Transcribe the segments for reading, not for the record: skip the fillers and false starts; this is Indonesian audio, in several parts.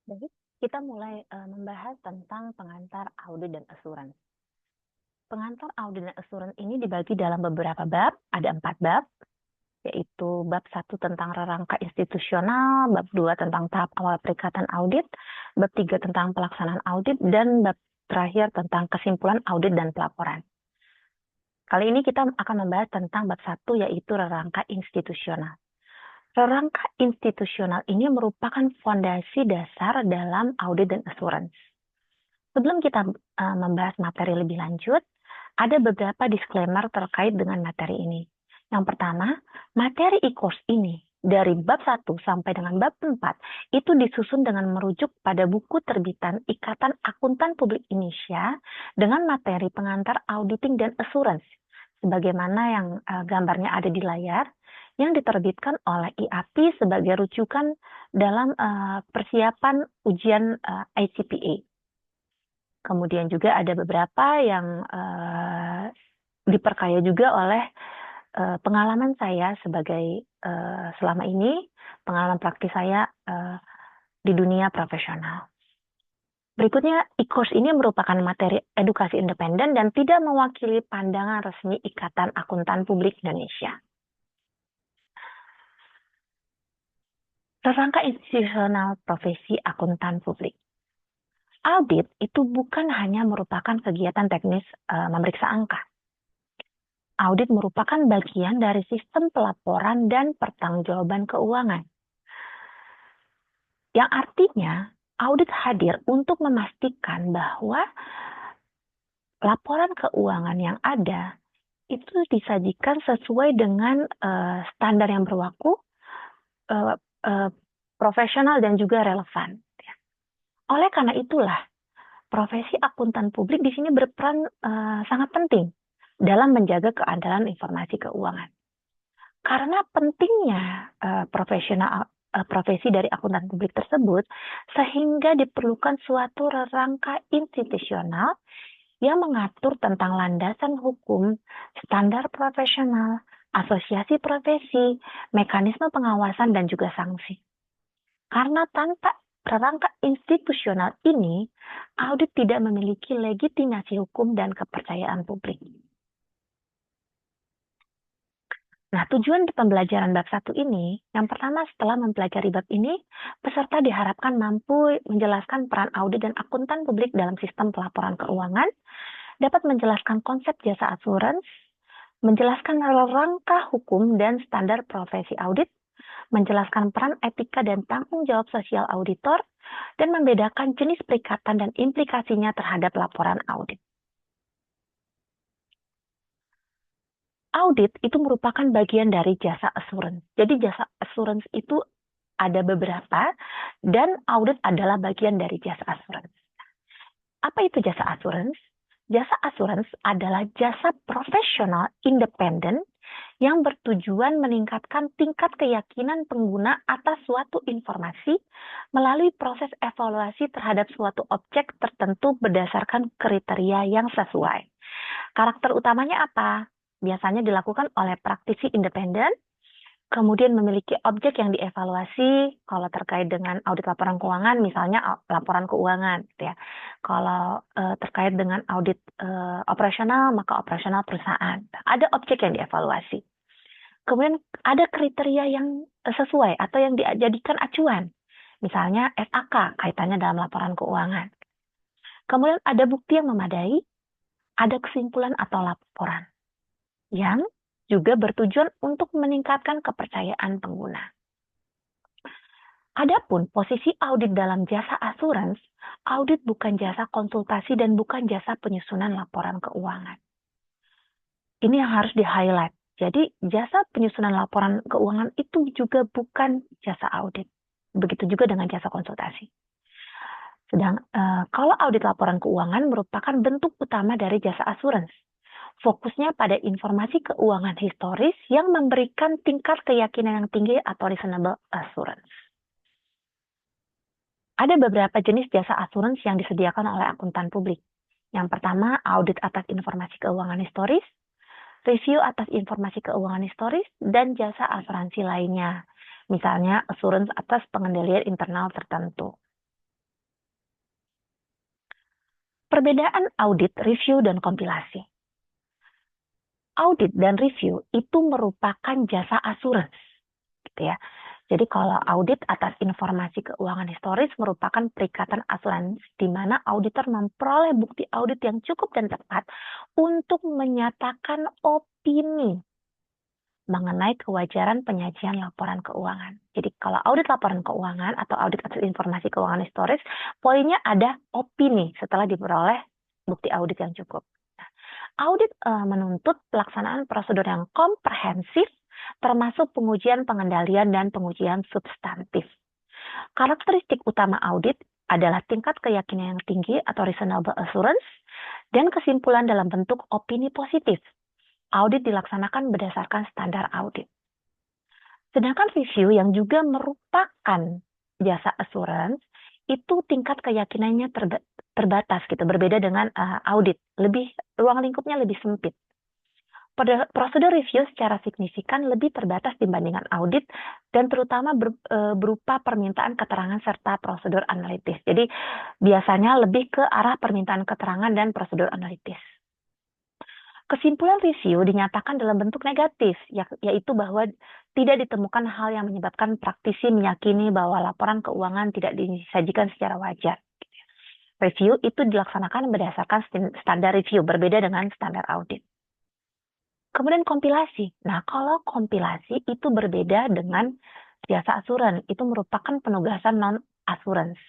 Baik, kita mulai membahas tentang pengantar audit dan asuransi. Pengantar audit dan asuransi ini dibagi dalam beberapa bab, ada 4 bab, yaitu bab 1 tentang rangka institusional, bab 2 tentang tahap awal perikatan audit, bab 3 tentang pelaksanaan audit, dan bab terakhir tentang kesimpulan audit dan pelaporan. Kali ini kita akan membahas tentang bab 1 yaitu rangka institusional. Rangka institusional ini merupakan fondasi dasar dalam audit dan asuransi. Sebelum kita membahas materi lebih lanjut, ada beberapa disclaimer terkait dengan materi ini. Yang pertama, materi e-course ini dari bab 1 sampai dengan bab 4 itu disusun dengan merujuk pada buku terbitan Ikatan Akuntan Publik Indonesia dengan materi pengantar auditing dan asuransi, sebagaimana yang gambarnya ada di layar, yang diterbitkan oleh IAPI sebagai rujukan dalam persiapan ujian ICPA. Kemudian juga ada beberapa yang diperkaya juga oleh pengalaman saya sebagai selama ini, pengalaman praktis saya di dunia profesional. Berikutnya, e-course ini merupakan materi edukasi independen dan tidak mewakili pandangan resmi Ikatan Akuntan Publik Indonesia. Rangka institusional profesi akuntan publik. Audit itu bukan hanya merupakan kegiatan teknis memeriksa angka. Audit merupakan bagian dari sistem pelaporan dan pertanggungjawaban keuangan. Yang artinya, audit hadir untuk memastikan bahwa laporan keuangan yang ada itu disajikan sesuai dengan standar yang berlaku, profesional dan juga relevan. Oleh karena itulah, profesi akuntan publik di sini berperan sangat penting dalam menjaga keandalan informasi keuangan. Karena pentingnya profesi dari akuntan publik tersebut, sehingga diperlukan suatu rangka institusional yang mengatur tentang landasan hukum, standar profesional, asosiasi profesi, mekanisme pengawasan, dan juga sanksi. Karena tanpa rangka institusional ini, audit tidak memiliki legitimasi hukum dan kepercayaan publik. Nah, tujuan pembelajaran bab 1 ini, yang pertama setelah mempelajari bab ini, peserta diharapkan mampu menjelaskan peran audit dan akuntan publik dalam sistem pelaporan keuangan, dapat menjelaskan konsep jasa asuransi, menjelaskan rangka hukum dan standar profesi audit, menjelaskan peran etika dan tanggung jawab sosial auditor, dan membedakan jenis perikatan dan implikasinya terhadap laporan audit. Audit itu merupakan bagian dari jasa asuransi. Jadi jasa asuransi itu ada beberapa, dan audit adalah bagian dari jasa asuransi. Apa itu jasa asuransi? Jasa asuransi adalah jasa profesional independen yang bertujuan meningkatkan tingkat keyakinan pengguna atas suatu informasi melalui proses evaluasi terhadap suatu objek tertentu berdasarkan kriteria yang sesuai. Karakter utamanya apa? Biasanya dilakukan oleh praktisi independen, kemudian memiliki objek yang dievaluasi kalau terkait dengan audit laporan keuangan, misalnya laporan keuangan, gitu ya. Kalau terkait dengan audit operasional, maka operasional perusahaan. Ada objek yang dievaluasi. Kemudian ada kriteria yang sesuai atau yang dijadikan acuan. Misalnya SAK, kaitannya dalam laporan keuangan. Kemudian ada bukti yang memadai, ada kesimpulan atau laporan yang juga bertujuan untuk meningkatkan kepercayaan pengguna. Adapun posisi audit dalam jasa asuransi, audit bukan jasa konsultasi dan bukan jasa penyusunan laporan keuangan. Ini yang harus di-highlight. Jadi jasa penyusunan laporan keuangan itu juga bukan jasa audit. Begitu juga dengan jasa konsultasi. Kalau audit laporan keuangan merupakan bentuk utama dari jasa asuransi. Fokusnya pada informasi keuangan historis yang memberikan tingkat keyakinan yang tinggi atau reasonable assurance. Ada beberapa jenis jasa asuransi yang disediakan oleh akuntan publik. Yang pertama, audit atas informasi keuangan historis, review atas informasi keuangan historis, dan jasa asuransi lainnya. Misalnya, assurance atas pengendalian internal tertentu. Perbedaan audit, review, dan kompilasi. Audit dan review itu merupakan jasa asuransi, gitu ya. Jadi kalau audit atas informasi keuangan historis merupakan perikatan asuransi di mana auditor memperoleh bukti audit yang cukup dan tepat untuk menyatakan opini mengenai kewajaran penyajian laporan keuangan. Jadi kalau audit laporan keuangan atau audit atas informasi keuangan historis, poinnya ada opini setelah diperoleh bukti audit yang cukup. Audit menuntut pelaksanaan prosedur yang komprehensif, termasuk pengujian pengendalian dan pengujian substantif. Karakteristik utama audit adalah tingkat keyakinan yang tinggi atau reasonable assurance, dan kesimpulan dalam bentuk opini positif. Audit dilaksanakan berdasarkan standar audit. Sedangkan review yang juga merupakan jasa assurance, itu tingkat keyakinannya terbatas gitu, berbeda dengan audit, ruang lingkupnya lebih sempit. Prosedur review secara signifikan lebih terbatas dibandingkan audit dan terutama berupa permintaan keterangan serta prosedur analitis. Jadi biasanya lebih ke arah permintaan keterangan dan prosedur analitis. Kesimpulan review dinyatakan dalam bentuk negatif, yaitu bahwa tidak ditemukan hal yang menyebabkan praktisi meyakini bahwa laporan keuangan tidak disajikan secara wajar. Review itu dilaksanakan berdasarkan standar review, berbeda dengan standar audit. Kemudian kompilasi. Nah, kalau kompilasi itu berbeda dengan jasa asuransi, itu merupakan penugasan non-asuransi.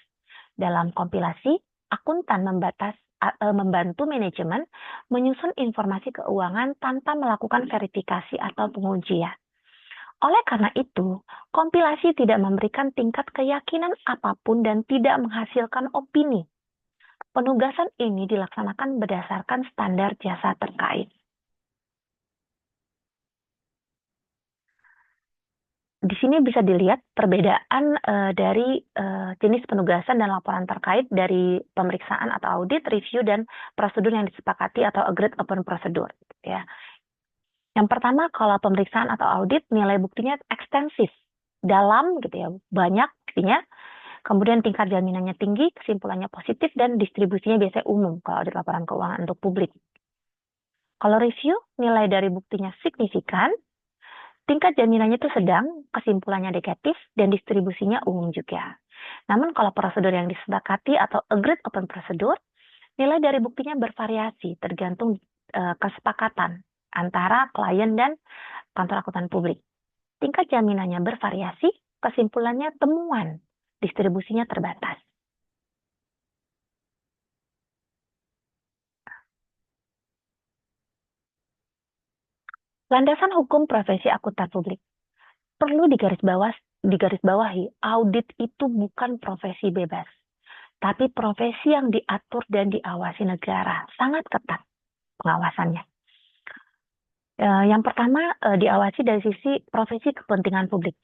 Dalam kompilasi, akuntan membantu manajemen menyusun informasi keuangan tanpa melakukan verifikasi atau pengujian. Oleh karena itu, kompilasi tidak memberikan tingkat keyakinan apapun dan tidak menghasilkan opini. Penugasan ini dilaksanakan berdasarkan standar jasa terkait. Di sini bisa dilihat perbedaan dari jenis penugasan dan laporan terkait dari pemeriksaan atau audit, review, dan prosedur yang disepakati atau agreed upon procedure. Ya. Yang pertama, kalau pemeriksaan atau audit, nilai buktinya ekstensif, dalam, gitu ya, banyak buktinya. Kemudian tingkat jaminannya tinggi, kesimpulannya positif, dan distribusinya biasanya umum kalau audit laporan keuangan untuk publik. Kalau review, nilai dari buktinya signifikan, tingkat jaminannya itu sedang, kesimpulannya negatif, dan distribusinya umum juga. Namun kalau prosedur yang disepakati atau agreed upon procedure, nilai dari buktinya bervariasi tergantung kesepakatan antara klien dan kantor akuntan publik. Tingkat jaminannya bervariasi, kesimpulannya temuan, distribusinya terbatas. Landasan hukum profesi akuntan publik. Perlu digarisbawahi, audit itu bukan profesi bebas, tapi profesi yang diatur dan diawasi negara. Sangat ketat pengawasannya. Yang pertama, diawasi dari sisi profesi kepentingan publik.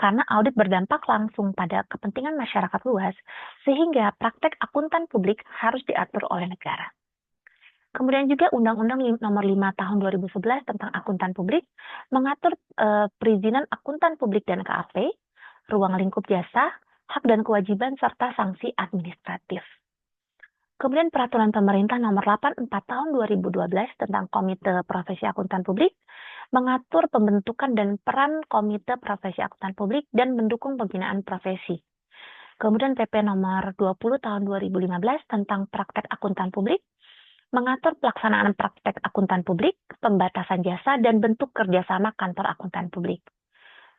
Karena audit berdampak langsung pada kepentingan masyarakat luas, sehingga praktek akuntan publik harus diatur oleh negara. Kemudian juga Undang-Undang Nomor 5 Tahun 2011 tentang akuntan publik mengatur perizinan akuntan publik dan KAP, ruang lingkup jasa, hak dan kewajiban, serta sanksi administratif. Kemudian Peraturan Pemerintah Nomor 84 Tahun 2012 tentang Komite Profesi Akuntan Publik mengatur pembentukan dan peran Komite Profesi Akuntan Publik dan mendukung pembinaan profesi. Kemudian PP Nomor 20 Tahun 2015 tentang Praktek Akuntan Publik mengatur pelaksanaan praktek akuntan publik, pembatasan jasa, dan bentuk kerjasama kantor akuntan publik.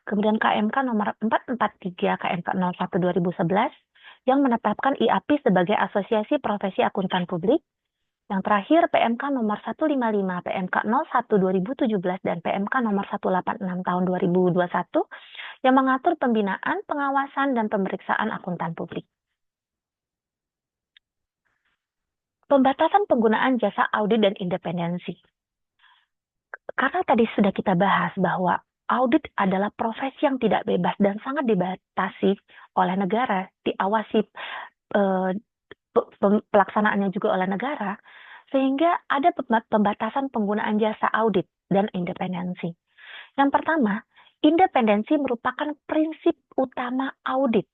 Kemudian KMK nomor 443 KMK 01 2011 yang menetapkan IAPI sebagai Asosiasi Profesi Akuntan Publik. Yang terakhir PMK nomor 155 PMK 01 2017 dan PMK nomor 186 tahun 2021 yang mengatur pembinaan, pengawasan, dan pemeriksaan akuntan publik. Pembatasan penggunaan jasa audit dan independensi. Karena tadi sudah kita bahas bahwa audit adalah profesi yang tidak bebas dan sangat dibatasi oleh negara, diawasi pelaksanaannya juga oleh negara, sehingga ada pembatasan penggunaan jasa audit dan independensi. Yang pertama, independensi merupakan prinsip utama audit.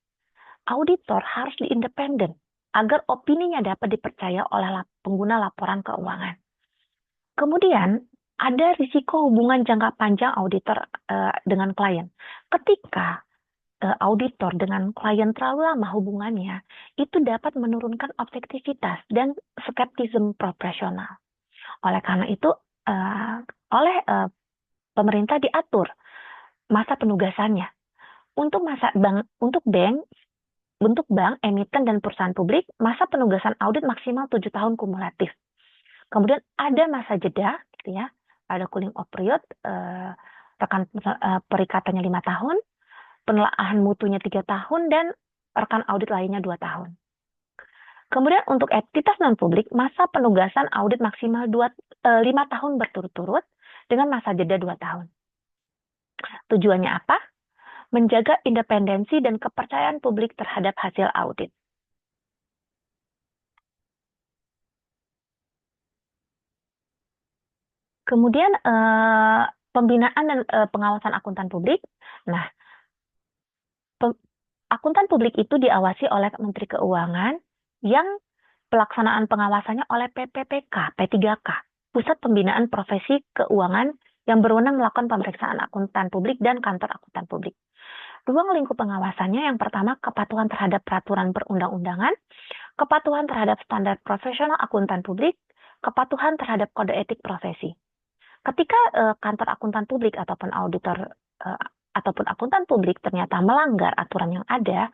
Auditor harus independen agar opininya dapat dipercaya oleh pengguna laporan keuangan. Kemudian, ada risiko hubungan jangka panjang auditor dengan klien. Ketika auditor dengan klien terlalu lama hubungannya, itu dapat menurunkan objektivitas dan skeptisme profesional. Oleh karena itu, oleh pemerintah diatur masa penugasannya. Untuk bank, emiten, dan perusahaan publik, masa penugasan audit maksimal 7 tahun kumulatif. Kemudian ada masa jeda, gitu ya, ada cooling off period, perikatannya 5 tahun, penelaahan mutunya 3 tahun, dan rekan audit lainnya 2 tahun. Kemudian untuk entitas non-publik, masa penugasan audit maksimal 5 tahun berturut-turut dengan masa jeda 2 tahun. Tujuannya apa? Menjaga independensi dan kepercayaan publik terhadap hasil audit. Kemudian pembinaan dan pengawasan akuntan publik. Nah, akuntan publik itu diawasi oleh Menteri Keuangan yang pelaksanaan pengawasannya oleh PPPK, P3K, Pusat Pembinaan Profesi Keuangan yang berwenang melakukan pemeriksaan akuntan publik dan kantor akuntan publik. Ruang lingkup pengawasannya yang pertama kepatuhan terhadap peraturan perundang-undangan, kepatuhan terhadap standar profesional akuntan publik, kepatuhan terhadap kode etik profesi. Ketika kantor akuntan publik ataupun auditor ataupun akuntan publik ternyata melanggar aturan yang ada,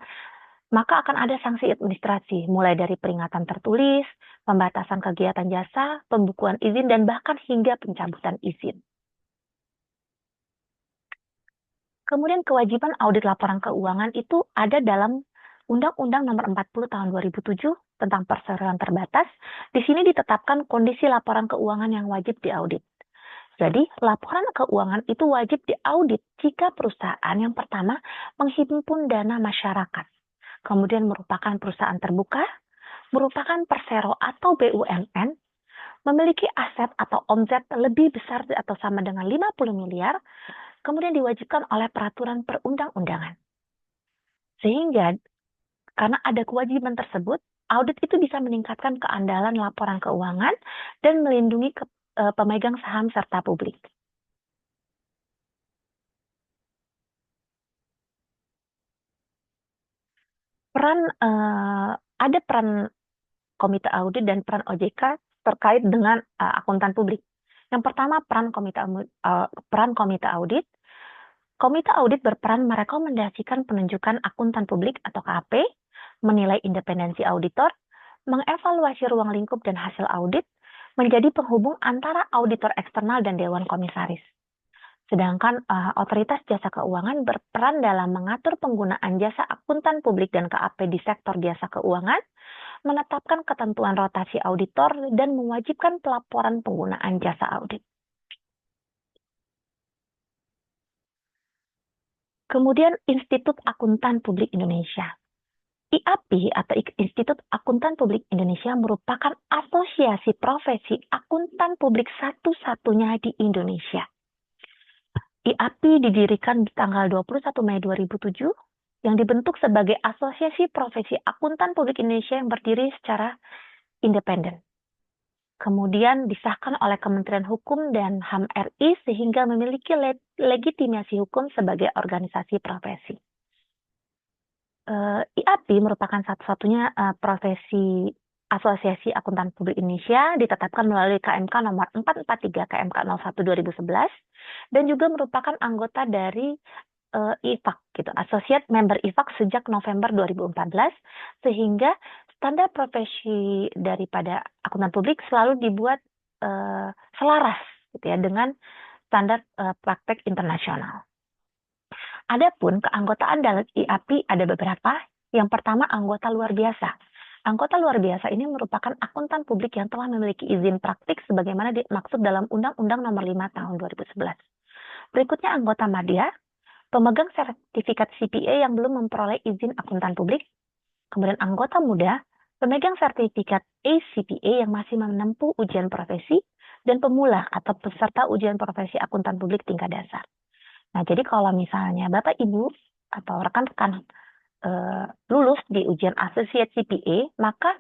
maka akan ada sanksi administrasi, mulai dari peringatan tertulis, pembatasan kegiatan jasa, pembukuan izin, dan bahkan hingga pencabutan izin. Kemudian kewajiban audit laporan keuangan itu ada dalam Undang-Undang Nomor 40 Tahun 2007 tentang perseroan terbatas. Di sini ditetapkan kondisi laporan keuangan yang wajib diaudit. Jadi, laporan keuangan itu wajib diaudit jika perusahaan yang pertama menghimpun dana masyarakat, kemudian merupakan perusahaan terbuka, merupakan persero atau BUMN, memiliki aset atau omset lebih besar atau sama dengan 50 miliar, kemudian diwajibkan oleh peraturan perundang-undangan. Sehingga, karena ada kewajiban tersebut, audit itu bisa meningkatkan keandalan laporan keuangan dan melindungi pemegang saham serta publik. Ada peran Komite Audit dan peran OJK terkait dengan akuntan publik. Yang pertama, peran Komite Audit. Komite Audit berperan merekomendasikan penunjukan akuntan publik atau KAP, menilai independensi auditor, mengevaluasi ruang lingkup dan hasil audit, menjadi penghubung antara auditor eksternal dan Dewan Komisaris. Sedangkan otoritas jasa keuangan berperan dalam mengatur penggunaan jasa akuntan publik dan KAP di sektor jasa keuangan, menetapkan ketentuan rotasi auditor, dan mewajibkan pelaporan penggunaan jasa audit. Kemudian Institut Akuntan Publik Indonesia. IAPI atau Institut Akuntan Publik Indonesia merupakan asosiasi profesi akuntan publik satu-satunya di Indonesia. IAPI didirikan di tanggal 21 Mei 2007 yang dibentuk sebagai Asosiasi Profesi Akuntan Publik Indonesia yang berdiri secara independen. Kemudian disahkan oleh Kementerian Hukum dan HAM RI sehingga memiliki legitimasi hukum sebagai organisasi profesi. IAPI merupakan satu-satunya profesi Asosiasi Akuntan Publik Indonesia, ditetapkan melalui KMK nomor 443 KMK 01 2011 dan juga merupakan anggota dari IFAK gitu, Associate Member IFAK sejak November 2014, sehingga standar profesi daripada akuntan publik selalu dibuat selaras gitu ya dengan standar praktek internasional. Adapun keanggotaan dalam IAPI ada beberapa. Yang pertama, anggota luar biasa. Anggota luar biasa ini merupakan akuntan publik yang telah memiliki izin praktik sebagaimana dimaksud dalam Undang-Undang Nomor 5 Tahun 2011. Berikutnya anggota madya, pemegang sertifikat CPA yang belum memperoleh izin akuntan publik. Kemudian anggota muda, pemegang sertifikat ACPA yang masih menempuh ujian profesi, dan pemula atau peserta ujian profesi akuntan publik tingkat dasar. Nah, jadi kalau misalnya Bapak Ibu atau rekan-rekan lulus di ujian Associate CPA, maka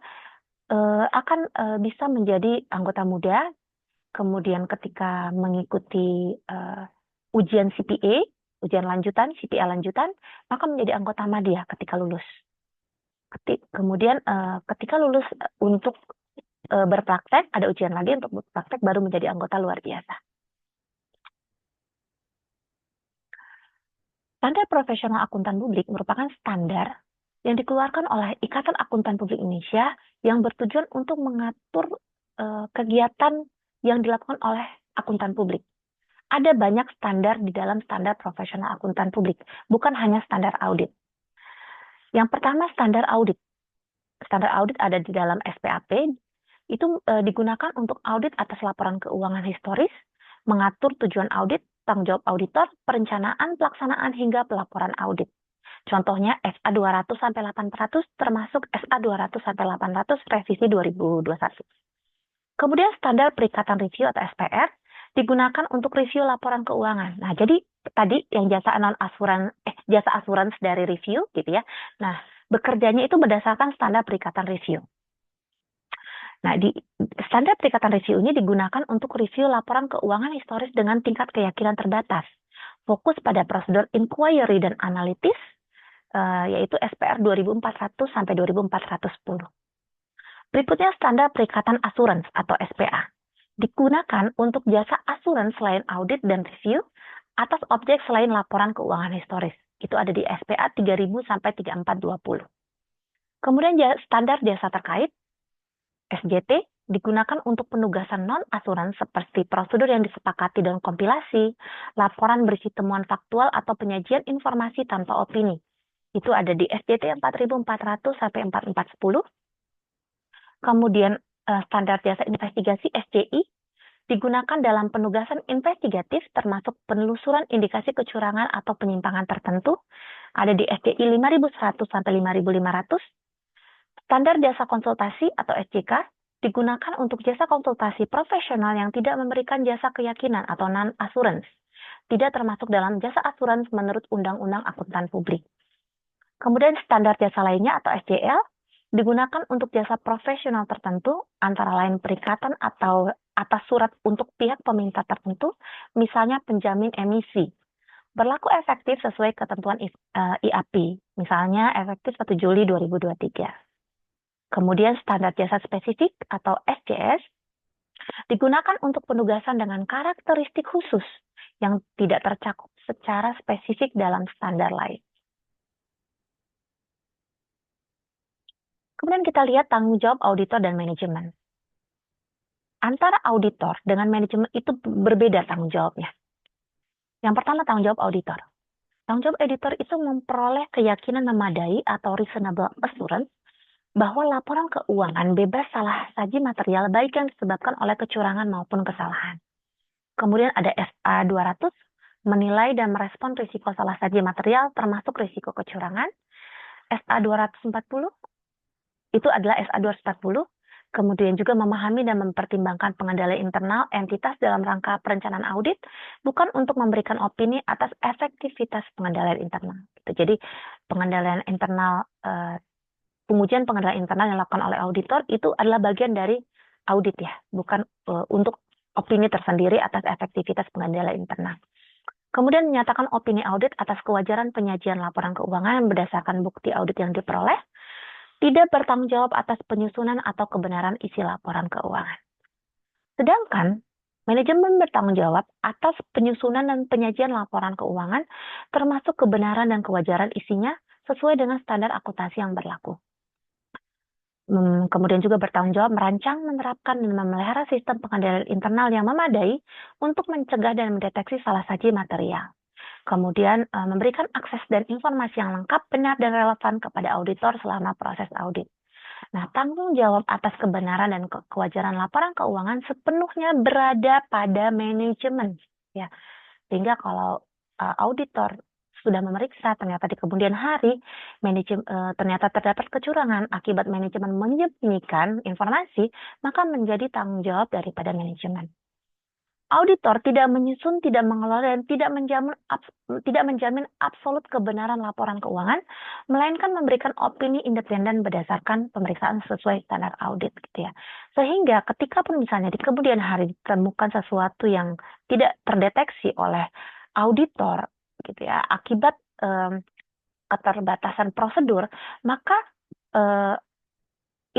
akan bisa menjadi anggota muda. Kemudian ketika mengikuti ujian CPA, ujian lanjutan, CPA lanjutan, maka menjadi anggota Madya ketika lulus. Kemudian ketika lulus untuk berpraktek, ada ujian lagi untuk berpraktek baru menjadi anggota luar biasa. Standar profesional akuntan publik merupakan standar yang dikeluarkan oleh Ikatan Akuntan Publik Indonesia yang bertujuan untuk mengatur kegiatan yang dilakukan oleh akuntan publik. Ada banyak standar di dalam standar profesional akuntan publik, bukan hanya standar audit. Yang pertama, standar audit. Standar audit ada di dalam SPAP, itu digunakan untuk audit atas laporan keuangan historis, mengatur tujuan audit, tanggung jawab auditor, perencanaan, pelaksanaan, hingga pelaporan audit. Contohnya SA 200-800 termasuk SA 200-800 revisi 2021. Kemudian standar perikatan review atau SPR digunakan untuk review laporan keuangan. Nah, jadi tadi yang jasa asuransi dari review gitu ya. Nah, bekerjanya itu berdasarkan standar perikatan review. Nah, di standar perikatan review ini digunakan untuk review laporan keuangan historis dengan tingkat keyakinan terbatas. Fokus pada prosedur inquiry dan analitis, yaitu SPR 2400 sampai 2410. Berikutnya standar perikatan asuransi atau SPA. Digunakan untuk jasa asuransi selain audit dan review atas objek selain laporan keuangan historis. Itu ada di SPA 3000 sampai 3420. Kemudian standar jasa terkait SJT digunakan untuk penugasan non-asuransi seperti prosedur yang disepakati dan kompilasi, laporan berisi temuan faktual atau penyajian informasi tanpa opini. Itu ada di SJT 4400 sampai 4410. Kemudian standar jasa investigasi SJI digunakan dalam penugasan investigatif termasuk penelusuran indikasi kecurangan atau penyimpangan tertentu. Ada di SJI 5100 sampai 5500. Standar jasa konsultasi atau SJK digunakan untuk jasa konsultasi profesional yang tidak memberikan jasa keyakinan atau non-assurance. Tidak termasuk dalam jasa asuransi menurut Undang-Undang Akuntan Publik. Kemudian standar jasa lainnya atau SJL digunakan untuk jasa profesional tertentu, antara lain perikatan atau atas surat untuk pihak peminta tertentu, misalnya penjamin emisi. Berlaku efektif sesuai ketentuan IAP, misalnya efektif 1 Juli 2023. Kemudian standar jasa spesifik atau SJS digunakan untuk penugasan dengan karakteristik khusus yang tidak tercakup secara spesifik dalam standar lain. Kemudian kita lihat tanggung jawab auditor dan manajemen. Antara auditor dengan manajemen itu berbeda tanggung jawabnya. Yang pertama tanggung jawab auditor. Tanggung jawab auditor itu memperoleh keyakinan memadai atau reasonable assurance bahwa laporan keuangan bebas salah saji material baik yang disebabkan oleh kecurangan maupun kesalahan. Kemudian ada SA 200, menilai dan merespon risiko salah saji material termasuk risiko kecurangan. SA 240, itu adalah SA 240, kemudian juga memahami dan mempertimbangkan pengendalian internal entitas dalam rangka perencanaan audit, bukan untuk memberikan opini atas efektivitas pengendalian internal. Jadi pengendalian internal, pengujian pengendalian internal yang dilakukan oleh auditor itu adalah bagian dari audit ya, bukan untuk opini tersendiri atas efektivitas pengendalian internal. Kemudian menyatakan opini audit atas kewajaran penyajian laporan keuangan berdasarkan bukti audit yang diperoleh, tidak bertanggung jawab atas penyusunan atau kebenaran isi laporan keuangan. Sedangkan manajemen bertanggung jawab atas penyusunan dan penyajian laporan keuangan termasuk kebenaran dan kewajaran isinya sesuai dengan standar akuntansi yang berlaku. Kemudian juga bertanggung jawab merancang, menerapkan, dan memelihara sistem pengendalian internal yang memadai untuk mencegah dan mendeteksi salah saji material. Kemudian memberikan akses dan informasi yang lengkap, benar, dan relevan kepada auditor selama proses audit. Nah, tanggung jawab atas kebenaran dan kewajaran laporan keuangan sepenuhnya berada pada manajemen. Ya. Sehingga kalau auditor sudah memeriksa, ternyata di kemudian hari ternyata terdapat kecurangan akibat manajemen menyembunyikan informasi, maka menjadi tanggung jawab daripada manajemen. Auditor tidak menyusun, tidak mengelola, dan tidak menjamin absolut kebenaran laporan keuangan, melainkan memberikan opini independen berdasarkan pemeriksaan sesuai standar audit, gitu ya. Sehingga ketika pun misalnya di kemudian hari ditemukan sesuatu yang tidak terdeteksi oleh auditor, gitu ya, akibat keterbatasan prosedur, maka eh,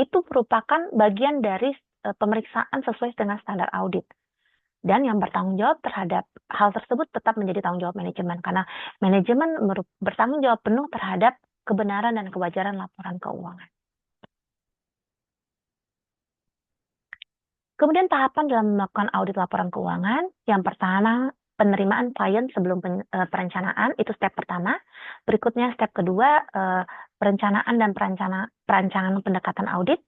itu merupakan bagian dari pemeriksaan sesuai dengan standar audit. Dan yang bertanggung jawab terhadap hal tersebut tetap menjadi tanggung jawab manajemen, karena manajemen bertanggung jawab penuh terhadap kebenaran dan kewajaran laporan keuangan. Kemudian tahapan dalam melakukan audit laporan keuangan, yang pertama penerimaan klien sebelum perencanaan, itu step pertama. Berikutnya step kedua, perencanaan dan perancangan pendekatan audit.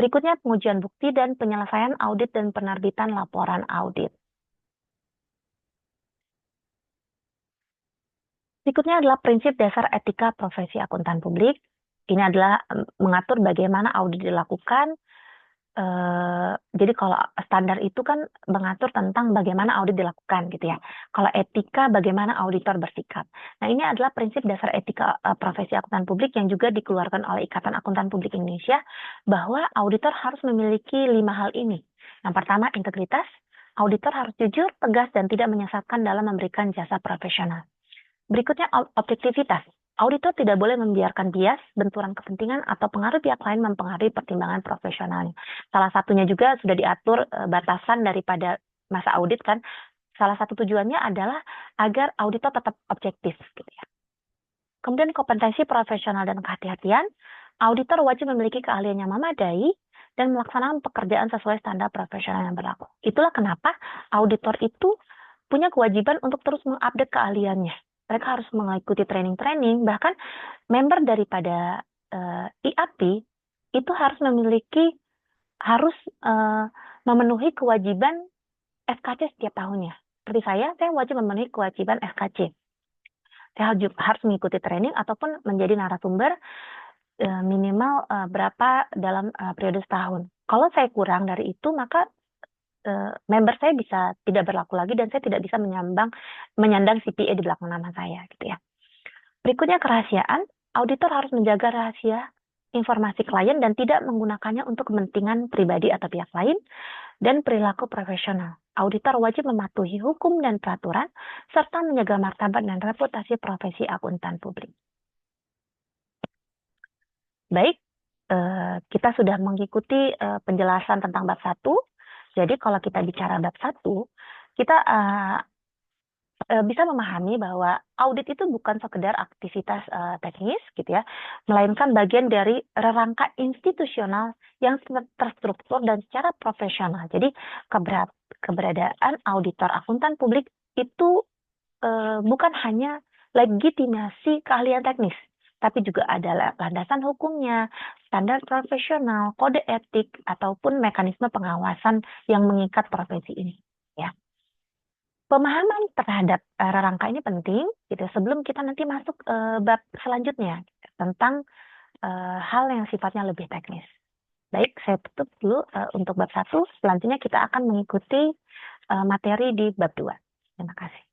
Berikutnya pengujian bukti dan penyelesaian audit dan penerbitan laporan audit. Berikutnya adalah prinsip dasar etika profesi akuntan publik. Ini adalah mengatur bagaimana audit dilakukan. Jadi kalau standar itu kan mengatur tentang bagaimana audit dilakukan, gitu ya. Kalau etika, bagaimana auditor bersikap. Nah, ini adalah prinsip dasar etika profesi akuntan publik yang juga dikeluarkan oleh Ikatan Akuntan Publik Indonesia, bahwa auditor harus memiliki 5 hal ini. Yang pertama, integritas. Auditor harus jujur, tegas, dan tidak menyesatkan dalam memberikan jasa profesional. Berikutnya, objektivitas. Auditor tidak boleh membiarkan bias, benturan kepentingan, atau pengaruh pihak lain mempengaruhi pertimbangan profesionalnya. Salah satunya juga sudah diatur batasan daripada masa audit kan. Salah satu tujuannya adalah agar auditor tetap objektif, gitu ya. Kemudian kompetensi profesional dan kehati-hatian. Auditor wajib memiliki keahlian yang memadai dan melaksanakan pekerjaan sesuai standar profesional yang berlaku. Itulah kenapa auditor itu punya kewajiban untuk terus mengupdate keahliannya. Mereka harus mengikuti training-training, bahkan member daripada IAP itu harus memenuhi kewajiban SKC setiap tahunnya. Seperti saya wajib memenuhi kewajiban SKC. Saya harus mengikuti training ataupun menjadi narasumber minimal berapa dalam periode setahun. Kalau saya kurang dari itu, maka member saya bisa tidak berlaku lagi dan saya tidak bisa menyandang CPA di belakang nama saya, gitu ya. Berikutnya kerahasiaan. Auditor harus menjaga rahasia informasi klien dan tidak menggunakannya untuk kepentingan pribadi atau pihak lain. Dan perilaku profesional. Auditor wajib mematuhi hukum dan peraturan serta menjaga martabat dan reputasi profesi akuntan publik. Baik, kita sudah mengikuti penjelasan tentang bab 1. Jadi kalau kita bicara bab 1, kita bisa memahami bahwa audit itu bukan sekedar aktivitas teknis, gitu ya, melainkan bagian dari rangka institusional yang terstruktur dan secara profesional. Jadi keberadaan auditor akuntan publik itu bukan hanya legitimasi keahlian teknis, tapi juga ada landasan hukumnya, standar profesional, kode etik, ataupun mekanisme pengawasan yang mengikat profesi ini. Ya. Pemahaman terhadap rangka ini penting, gitu, sebelum kita nanti masuk bab selanjutnya tentang hal yang sifatnya lebih teknis. Baik, saya tutup dulu untuk bab 1. Selanjutnya kita akan mengikuti materi di bab 2. Terima kasih.